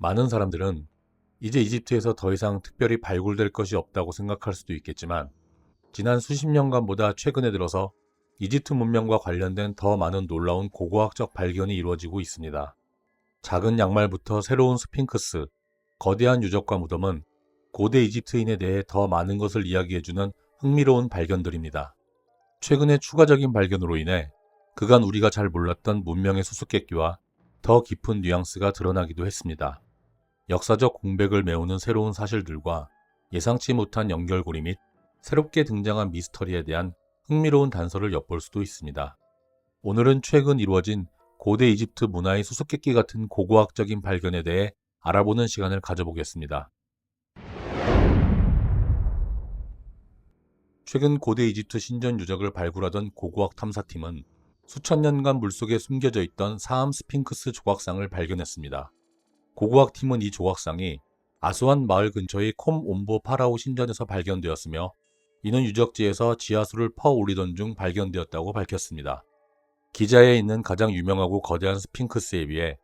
많은 사람들은 이제 이집트에서 더 이상 특별히 발굴될 것이 없다고 생각할 수도 있겠지만, 지난 수십 년간보다 최근에 들어서 이집트 문명과 관련된 더 많은 놀라운 고고학적 발견이 이루어지고 있습니다. 작은 양말부터 새로운 스핑크스, 거대한 유적과 무덤은 고대 이집트인에 대해 더 많은 것을 이야기해주는 흥미로운 발견들입니다. 최근의 추가적인 발견으로 인해 그간 우리가 잘 몰랐던 문명의 수수께끼와 더 깊은 뉘앙스가 드러나기도 했습니다. 역사적 공백을 메우는 새로운 사실들과 예상치 못한 연결고리 및 새롭게 등장한 미스터리에 대한 흥미로운 단서를 엿볼 수도 있습니다. 오늘은 최근 이루어진 고대 이집트 문화의 수수께끼 같은 고고학적인 발견에 대해 알아보는 시간을 가져보겠습니다. 최근 고대 이집트 신전 유적을 발굴하던 고고학 탐사팀은 수천 년간 물속에 숨겨져 있던 사암 스핑크스 조각상을 발견했습니다. 고고학 팀은 이 조각상이 아스완 마을 근처의 콤 옴보 파라오 신전에서 발견되었으며, 이는 유적지에서 지하수를 퍼 올리던 중 발견되었다고 밝혔습니다. 기자에 있는 가장 유명하고 거대한 스핑크스에 비해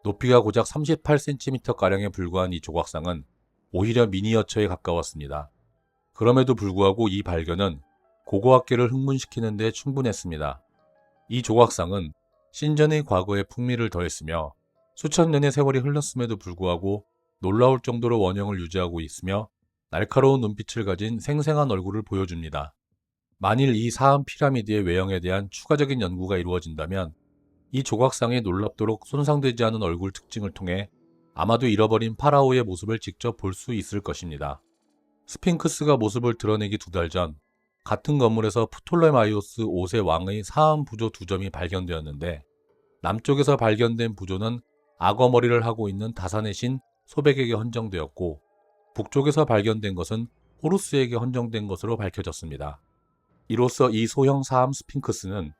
높이가 고작 38cm가량에 불과한 이 조각상은 오히려 미니어처에 가까웠습니다. 그럼에도 불구하고 이 발견은 고고학계를 흥분시키는 데 충분했습니다. 이 조각상은 신전의 과거에 풍미를 더했으며, 수천 년의 세월이 흘렀음에도 불구하고 놀라울 정도로 원형을 유지하고 있으며 날카로운 눈빛을 가진 생생한 얼굴을 보여줍니다. 만일 이 사암 피라미드의 외형에 대한 추가적인 연구가 이루어진다면 이 조각상의 놀랍도록 손상되지 않은 얼굴 특징을 통해 아마도 잃어버린 파라오의 모습을 직접 볼 수 있을 것입니다. 스핑크스가 모습을 드러내기 2달 전, 같은 건물에서 프톨레마이오스 5세 왕의 사암 부조 2점이 발견되었는데, 남쪽에서 발견된 부조는 악어 머리를 하고 있는 다산의 신 소백에게 헌정되었고, 북쪽에서 발견된 것은 호루스에게 헌정된 것으로 밝혀졌습니다. 이로써 이 소형 사암 스핑크스는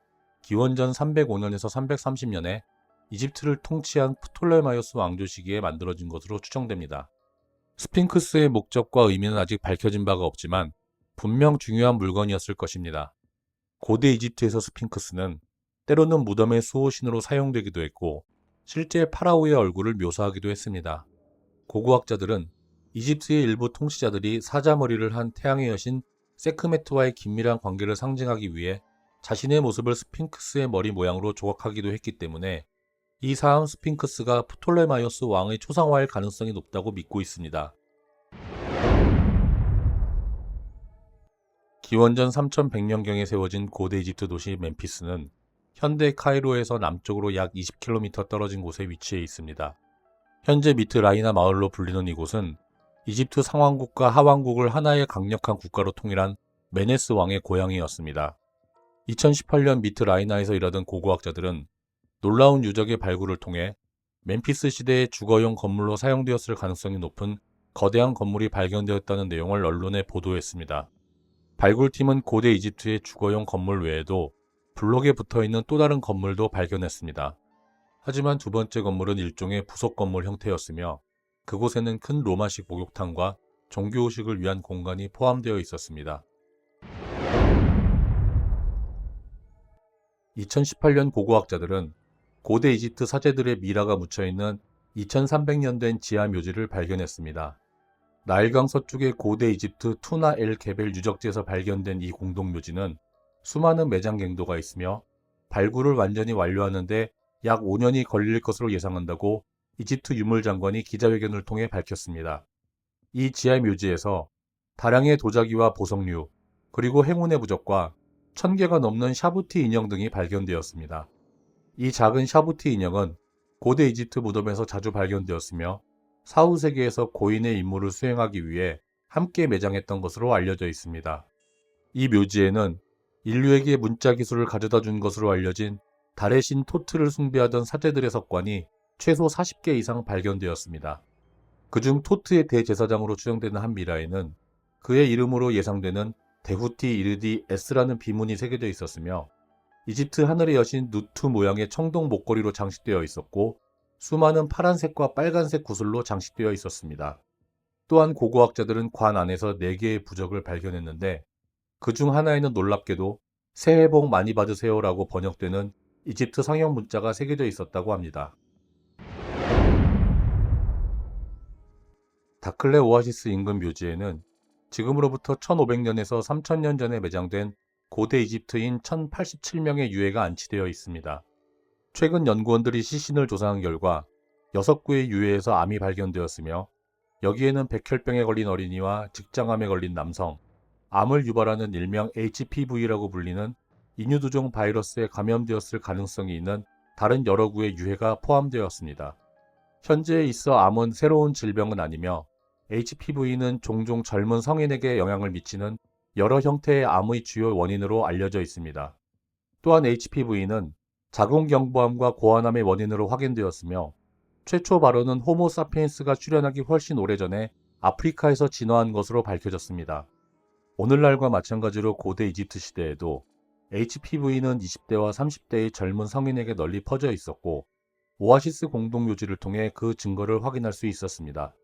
기원전 305년에서 330년에 이집트를 통치한 프톨레마이오스 왕조 시기에 만들어진 것으로 추정됩니다. 스핑크스의 목적과 의미는 아직 밝혀진 바가 없지만 분명 중요한 물건이었을 것입니다. 고대 이집트에서 스핑크스는 때로는 무덤의 수호신으로 사용되기도 했고, 실제 파라오의 얼굴을 묘사하기도 했습니다. 고고학자들은 이집트의 일부 통치자들이 사자머리를 한 태양의 여신 세크메트와의 긴밀한 관계를 상징하기 위해 자신의 모습을 스핑크스의 머리 모양으로 조각하기도 했기 때문에 이 사암 스핑크스가 프톨레마이오스 왕의 초상화일 가능성이 높다고 믿고 있습니다. 기원전 3100년경에 세워진 고대 이집트 도시 멤피스는 현대 카이로에서 남쪽으로 약 20km 떨어진 곳에 위치해 있습니다. 현재 미트라이나 마을로 불리는 이곳은 이집트 상왕국과 하왕국을 하나의 강력한 국가로 통일한 메네스 왕의 고향이었습니다. 2018년 미트라이나에서 일하던 고고학자들은 놀라운 유적의 발굴을 통해 멤피스 시대의 주거용 건물로 사용되었을 가능성이 높은 거대한 건물이 발견되었다는 내용을 언론에 보도했습니다. 발굴팀은 고대 이집트의 주거용 건물 외에도 블록에 붙어있는 또 다른 건물도 발견했습니다. 하지만 두 번째 건물은 일종의 부속 건물 형태였으며, 그곳에는 큰 로마식 목욕탕과 종교의식을 위한 공간이 포함되어 있었습니다. 2018년 고고학자들은 고대 이집트 사제들의 미라가 묻혀있는 2300년 된 지하 묘지를 발견했습니다. 나일강 서쪽의 고대 이집트 투나 엘 게벨 유적지에서 발견된 이 공동묘지는 수많은 매장 갱도가 있으며 발굴을 완전히 완료하는 데 약 5년이 걸릴 것으로 예상한다고 이집트 유물장관이 기자회견을 통해 밝혔습니다. 이 지하 묘지에서 다량의 도자기와 보석류, 그리고 행운의 부적과 1000개가 넘는 샤부티 인형 등이 발견되었습니다. 이 작은 샤부티 인형은 고대 이집트 무덤에서 자주 발견되었으며, 사후세계에서 고인의 임무를 수행하기 위해 함께 매장했던 것으로 알려져 있습니다. 이 묘지에는 인류에게 문자 기술을 가져다 준 것으로 알려진 달의 신 토트를 숭배하던 사제들의 석관이 최소 40개 이상 발견되었습니다. 그중 토트의 대제사장으로 추정되는 한 미라에는 그의 이름으로 예상되는 데후티 이르디 S라는 비문이 새겨져 있었으며, 이집트 하늘의 여신 누투 모양의 청동 목걸이로 장식되어 있었고, 수많은 파란색과 빨간색 구슬로 장식되어 있었습니다. 또한 고고학자들은 관 안에서 4개의 부적을 발견했는데, 그 중 하나에는 놀랍게도 새해 복 많이 받으세요라고 번역되는 이집트 상형 문자가 새겨져 있었다고 합니다. 다클레 오아시스 인근 묘지에는 지금으로부터 1500년에서 3000년 전에 매장된 고대 이집트인 1087명의 유해가 안치되어 있습니다. 최근 연구원들이 시신을 조사한 결과 6구의 유해에서 암이 발견되었으며 여기에는 백혈병에 걸린 어린이와 직장암에 걸린 남성, 암을 유발하는 일명 HPV라고 불리는 인유두종 바이러스에 감염되었을 가능성이 있는 다른 여러 구의 유해가 포함되었습니다. 현재에 있어 암은 새로운 질병은 아니며 HPV는 종종 젊은 성인에게 영향을 미치는 여러 형태의 암의 주요 원인으로 알려져 있습니다. 또한 HPV는 자궁경부암과 고환암의 원인으로 확인되었으며 최초 발원은 호모 사피엔스가 출현하기 훨씬 오래전에 아프리카에서 진화한 것으로 밝혀졌습니다. 오늘날과 마찬가지로 고대 이집트 시대에도 HPV는 20대와 30대의 젊은 성인에게 널리 퍼져 있었고 오아시스 공동묘지를 통해 그 증거를 확인할 수 있었습니다.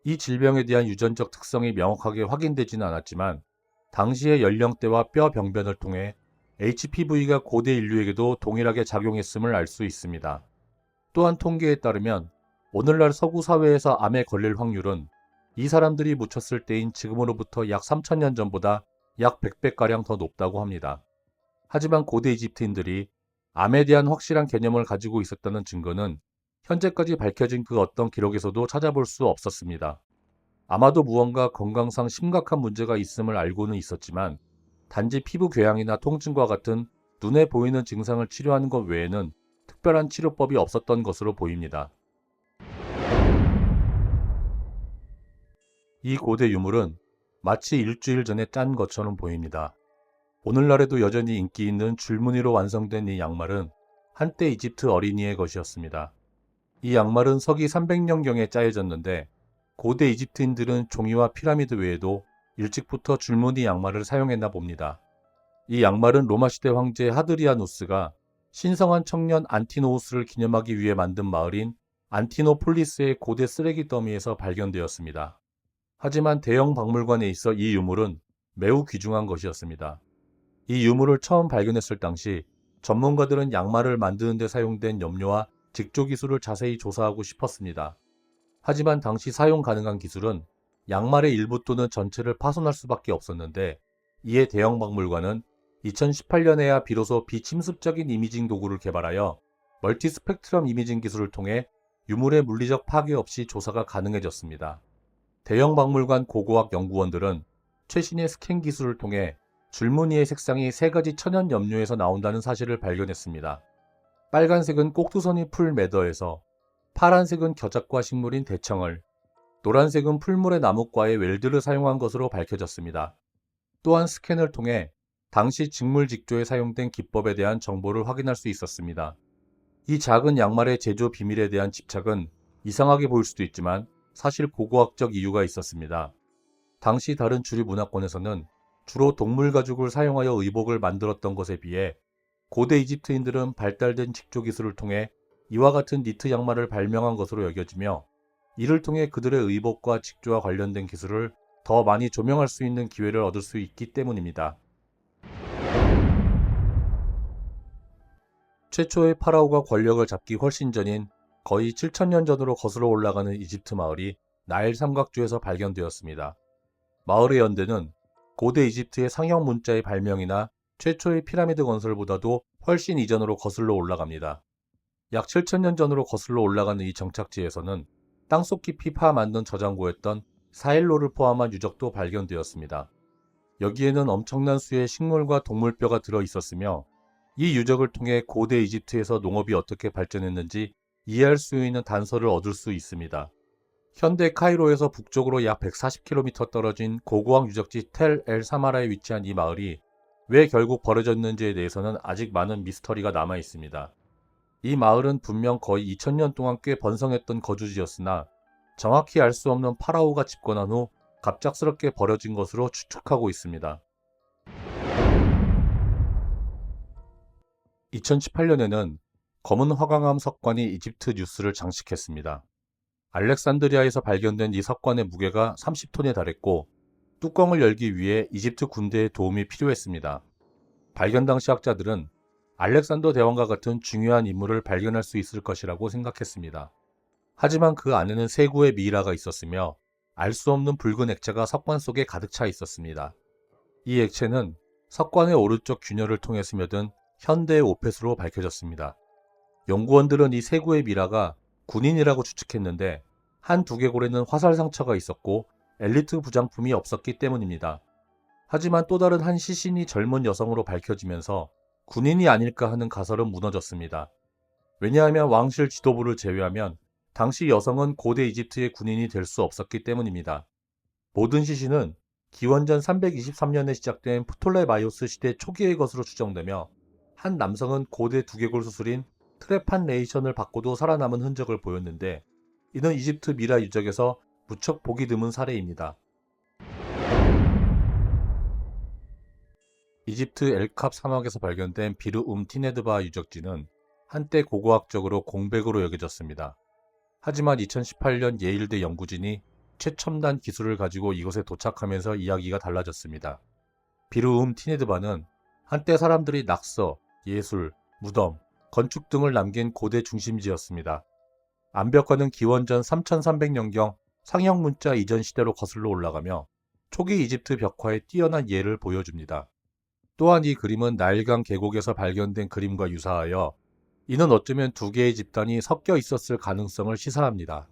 이 질병에 대한 유전적 특성이 명확하게 확인되지는 않았지만 당시의 연령대와 뼈 병변을 통해 HPV가 고대 인류에게도 동일하게 작용했음을 알 수 있습니다. 또한 통계에 따르면 오늘날 서구 사회에서 암에 걸릴 확률은 이 사람들이 묻혔을 때인 지금으로부터 약 3000년 전보다 약 100배가량 더 높다고 합니다. 하지만 고대 이집트인들이 암에 대한 확실한 개념을 가지고 있었다는 증거는 현재까지 밝혀진 그 어떤 기록에서도 찾아볼 수 없었습니다. 아마도 무언가 건강상 심각한 문제가 있음을 알고는 있었지만 단지 피부 궤양이나 통증과 같은 눈에 보이는 증상을 치료하는 것 외에는 특별한 치료법이 없었던 것으로 보입니다. 이 고대 유물은 마치 일주일 전에 짠 것처럼 보입니다. 오늘날에도 여전히 인기 있는 줄무늬로 완성된 이 양말은 한때 이집트 어린이의 것이었습니다. 이 양말은 서기 300년경에 짜여졌는데 고대 이집트인들은 종이와 피라미드 외에도 일찍부터 줄무늬 양말을 사용했나 봅니다. 이 양말은 로마시대 황제 하드리아누스가 신성한 청년 안티노우스를 기념하기 위해 만든 마을인 안티노폴리스의 고대 쓰레기 더미에서 발견되었습니다. 하지만 대형 박물관에 있어 이 유물은 매우 귀중한 것이었습니다. 이 유물을 처음 발견했을 당시 전문가들은 양말을 만드는 데 사용된 염료와 직조 기술을 자세히 조사하고 싶었습니다. 하지만 당시 사용 가능한 기술은 양말의 일부 또는 전체를 파손할 수밖에 없었는데 이에 대형 박물관은 2018년에야 비로소 비침습적인 이미징 도구를 개발하여 멀티스펙트럼 이미징 기술을 통해 유물의 물리적 파괴 없이 조사가 가능해졌습니다. 대형 박물관 고고학 연구원들은 최신의 스캔 기술을 통해 줄무늬의 색상이 3가지 천연 염료에서 나온다는 사실을 발견했습니다. 빨간색은 꼭두선이 풀 매더에서, 파란색은 겨작과 식물인 대청을, 노란색은 풀물의 나뭇과의 웰드를 사용한 것으로 밝혀졌습니다. 또한 스캔을 통해 당시 직물 직조에 사용된 기법에 대한 정보를 확인할 수 있었습니다. 이 작은 양말의 제조 비밀에 대한 집착은 이상하게 보일 수도 있지만 사실 고고학적 이유가 있었습니다. 당시 다른 주류 문화권에서는 주로 동물 가죽을 사용하여 의복을 만들었던 것에 비해 고대 이집트인들은 발달된 직조 기술을 통해 이와 같은 니트 양말을 발명한 것으로 여겨지며 이를 통해 그들의 의복과 직조와 관련된 기술을 더 많이 조명할 수 있는 기회를 얻을 수 있기 때문입니다. 최초의 파라오가 권력을 잡기 훨씬 전인 거의 7000년 전으로 거슬러 올라가는 이집트 마을이 나일 삼각주에서 발견되었습니다. 마을의 연대는 고대 이집트의 상형 문자의 발명이나 최초의 피라미드 건설보다도 훨씬 이전으로 거슬러 올라갑니다. 약 7000년 전으로 거슬러 올라가는 이 정착지에서는 땅속 깊이 파 만든 저장고였던 사헬로를 포함한 유적도 발견되었습니다. 여기에는 엄청난 수의 식물과 동물뼈가 들어 있었으며 이 유적을 통해 고대 이집트에서 농업이 어떻게 발전했는지 이해할 수 있는 단서를 얻을 수 있습니다. 현대 카이로에서 북쪽으로 약 140km 떨어진 고고학 유적지 텔 엘 사마라에 위치한 이 마을이 왜 결국 버려졌는지에 대해서는 아직 많은 미스터리가 남아 있습니다. 이 마을은 분명 거의 2000년 동안 꽤 번성했던 거주지였으나 정확히 알 수 없는 파라오가 집권한 후 갑작스럽게 버려진 것으로 추측하고 있습니다. 2018년에는 검은 화강암 석관이 이집트 뉴스를 장식했습니다. 알렉산드리아에서 발견된 이 석관의 무게가 30톤에 달했고 뚜껑을 열기 위해 이집트 군대의 도움이 필요했습니다. 발견 당시 학자들은 알렉산더 대왕과 같은 중요한 인물을 발견할 수 있을 것이라고 생각했습니다. 하지만 그 안에는 3구의 미이라가 있었으며 알 수 없는 붉은 액체가 석관 속에 가득 차 있었습니다. 이 액체는 석관의 오른쪽 균열을 통해 스며든 현대의 오펫으로 밝혀졌습니다. 연구원들은 이 세 구의 미라가 군인이라고 추측했는데 한 두개골에는 화살 상처가 있었고 엘리트 부장품이 없었기 때문입니다. 하지만 또 다른 한 시신이 젊은 여성으로 밝혀지면서 군인이 아닐까 하는 가설은 무너졌습니다. 왜냐하면 왕실 지도부를 제외하면 당시 여성은 고대 이집트의 군인이 될 수 없었기 때문입니다. 모든 시신은 기원전 323년에 시작된 프톨레마이오스 시대 초기의 것으로 추정되며 한 남성은 고대 두개골 수술인 트레판레이션을 받고도 살아남은 흔적을 보였는데 이는 이집트 미라 유적에서 무척 보기 드문 사례입니다. 이집트 엘캅 사막에서 발견된 비르 티네드바 유적지는 한때 고고학적으로 공백으로 여겨졌습니다. 하지만 2018년 예일대 연구진이 최첨단 기술을 가지고 이곳에 도착하면서 이야기가 달라졌습니다. 비르 티네드바는 한때 사람들이 낙서, 예술, 무덤, 건축 등을 남긴 고대 중심지였습니다. 암벽화는 기원전 3300년경 상형 문자 이전 시대로 거슬러 올라가며 초기 이집트 벽화의 뛰어난 예를 보여줍니다. 또한 이 그림은 나일강 계곡에서 발견된 그림과 유사하여 이는 어쩌면 두 개의 집단이 섞여 있었을 가능성을 시사합니다.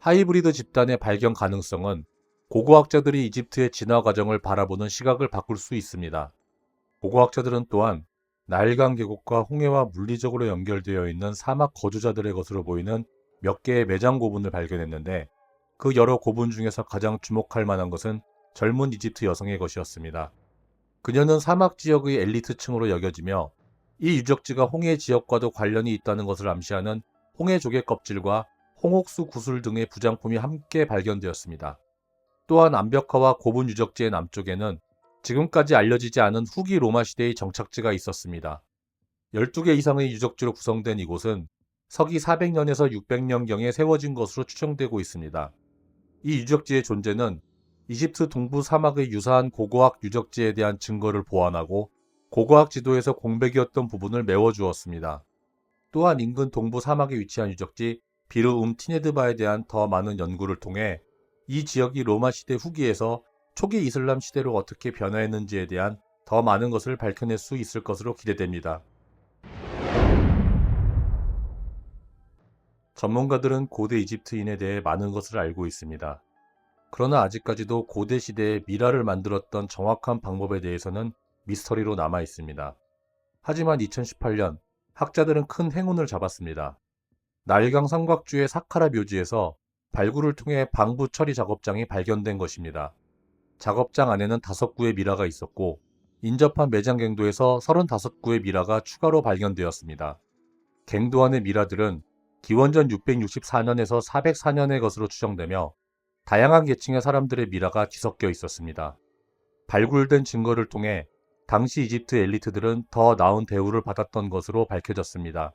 하이브리드 집단의 발견 가능성은 고고학자들이 이집트의 진화 과정을 바라보는 시각을 바꿀 수 있습니다. 고고학자들은 또한 나일강 계곡과 홍해와 물리적으로 연결되어 있는 사막 거주자들의 것으로 보이는 몇 개의 매장 고분을 발견했는데 그 여러 고분 중에서 가장 주목할 만한 것은 젊은 이집트 여성의 것이었습니다. 그녀는 사막 지역의 엘리트층으로 여겨지며 이 유적지가 홍해 지역과도 관련이 있다는 것을 암시하는 홍해 조개 껍질과 홍옥수 구슬 등의 부장품이 함께 발견되었습니다. 또한 암벽화와 고분 유적지의 남쪽에는 지금까지 알려지지 않은 후기 로마 시대의 정착지가 있었습니다. 12개 이상의 유적지로 구성된 이곳은 서기 400년에서 600년경에 세워진 것으로 추정되고 있습니다. 이 유적지의 존재는 이집트 동부 사막의 유사한 고고학 유적지에 대한 증거를 보완하고 고고학 지도에서 공백이었던 부분을 메워주었습니다. 또한 인근 동부 사막에 위치한 유적지 비르 티네드바에 대한 더 많은 연구를 통해 이 지역이 로마 시대 후기에서 초기 이슬람 시대로 어떻게 변화했는지에 대한 더 많은 것을 밝혀낼 수 있을 것으로 기대됩니다. 전문가들은 고대 이집트인에 대해 많은 것을 알고 있습니다. 그러나 아직까지도 고대 시대에 미라를 만들었던 정확한 방법에 대해서는 미스터리로 남아 있습니다. 하지만 2018년 학자들은 큰 행운을 잡았습니다. 나일강 삼각주의 사카라 묘지에서 발굴을 통해 방부 처리 작업장이 발견된 것입니다. 작업장 안에는 5구의 미라가 있었고 인접한 매장 갱도에서 35구의 미라가 추가로 발견되었습니다. 갱도 안의 미라들은 기원전 664년에서 404년의 것으로 추정되며 다양한 계층의 사람들의 미라가 뒤섞여 있었습니다. 발굴된 증거를 통해 당시 이집트 엘리트들은 더 나은 대우를 받았던 것으로 밝혀졌습니다.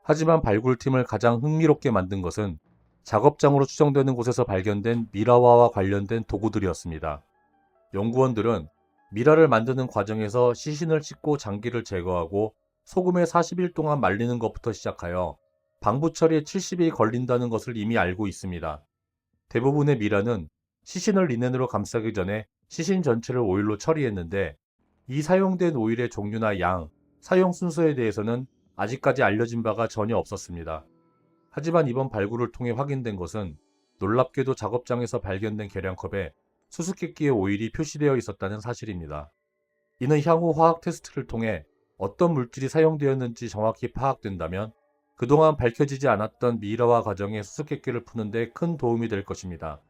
하지만 발굴팀을 가장 흥미롭게 만든 것은 작업장으로 추정되는 곳에서 발견된 미라화와 관련된 도구들이었습니다. 연구원들은 미라를 만드는 과정에서 시신을 씻고 장기를 제거하고 소금에 40일 동안 말리는 것부터 시작하여 방부 처리에 70일이 걸린다는 것을 이미 알고 있습니다. 대부분의 미라는 시신을 리넨으로 감싸기 전에 시신 전체를 오일로 처리했는데 이 사용된 오일의 종류나 양, 사용 순서에 대해서는 아직까지 알려진 바가 전혀 없었습니다. 하지만 이번 발굴을 통해 확인된 것은 놀랍게도 작업장에서 발견된 계량컵에 수수께끼의 오일이 표시되어 있었다는 사실입니다. 이는 향후 화학 테스트를 통해 어떤 물질이 사용되었는지 정확히 파악된다면 그동안 밝혀지지 않았던 미라화 과정의 수수께끼를 푸는 데 큰 도움이 될 것입니다.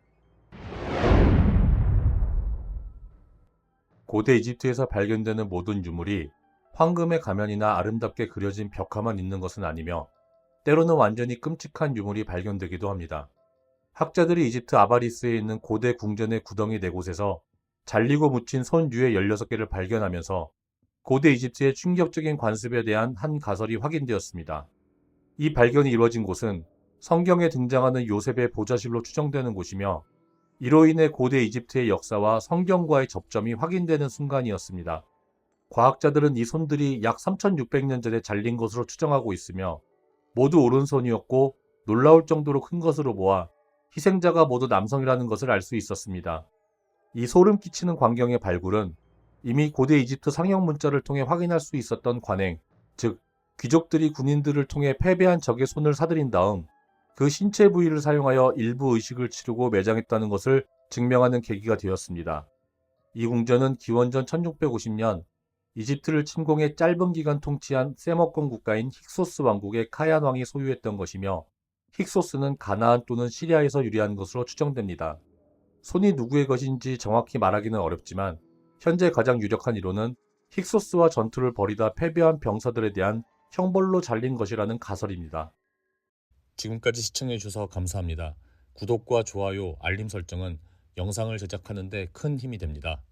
고대 이집트에서 발견되는 모든 유물이 황금의 가면이나 아름답게 그려진 벽화만 있는 것은 아니며 때로는 완전히 끔찍한 유물이 발견되기도 합니다. 학자들이 이집트 아바리스에 있는 고대 궁전의 구덩이 4곳에서 잘리고 묻힌 손 유의 16개를 발견하면서 고대 이집트의 충격적인 관습에 대한 한 가설이 확인되었습니다. 이 발견이 이루어진 곳은 성경에 등장하는 요셉의 보좌실로 추정되는 곳이며 이로 인해 고대 이집트의 역사와 성경과의 접점이 확인되는 순간이었습니다. 과학자들은 이 손들이 약 3600년 전에 잘린 것으로 추정하고 있으며 모두 오른손이었고 놀라울 정도로 큰 것으로 보아 희생자가 모두 남성이라는 것을 알 수 있었습니다. 이 소름 끼치는 광경의 발굴은 이미 고대 이집트 상형 문자를 통해 확인할 수 있었던 관행, 즉 귀족들이 군인들을 통해 패배한 적의 손을 사들인 다음 그 신체 부위를 사용하여 일부 의식을 치르고 매장했다는 것을 증명하는 계기가 되었습니다. 이 궁전은 기원전 1650년 이집트를 침공해 짧은 기간 통치한 세머권 국가인 힉소스 왕국의 카얀 왕이 소유했던 것이며 힉소스는 가나안 또는 시리아에서 유래한 것으로 추정됩니다. 손이 누구의 것인지 정확히 말하기는 어렵지만 현재 가장 유력한 이론은 힉소스와 전투를 벌이다 패배한 병사들에 대한 형벌로 잘린 것이라는 가설입니다. 지금까지 시청해주셔서 감사합니다. 구독과 좋아요, 알림 설정은 영상을 제작하는 데 큰 힘이 됩니다.